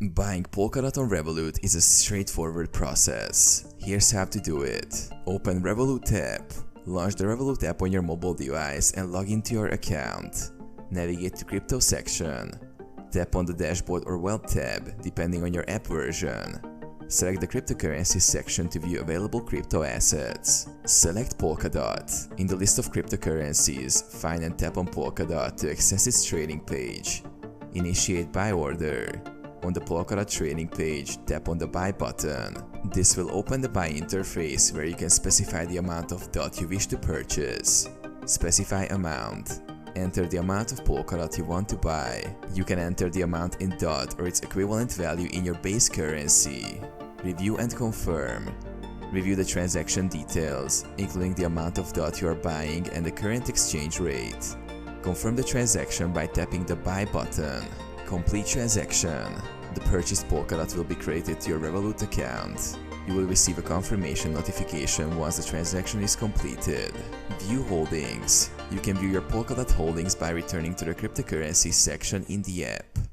Buying Polkadot on Revolut is a straightforward process. Here's how to do it. Open Revolut app. Launch the Revolut app on your mobile device and log into your account. Navigate to Crypto section. Tap on the Dashboard or Wealth tab, depending on your app version. Select the Cryptocurrency section to view available crypto assets. Select Polkadot. In the list of cryptocurrencies, find and tap on Polkadot to access its trading page. Initiate buy order. On the Polkadot trading page, tap on the Buy button. This will open the buy interface where you can specify the amount of DOT you wish to purchase. Specify amount. Enter the amount of Polkadot you want to buy. You can enter the amount in DOT or its equivalent value in your base currency. Review and confirm. Review the transaction details, including the amount of DOT you are buying and the current exchange rate. Confirm the transaction by tapping the Buy button. Complete transaction. The purchased Polkadot will be credited to your Revolut account. You will receive a confirmation notification once the transaction is completed. View holdings. You can view your Polkadot holdings by returning to the cryptocurrency section in the app.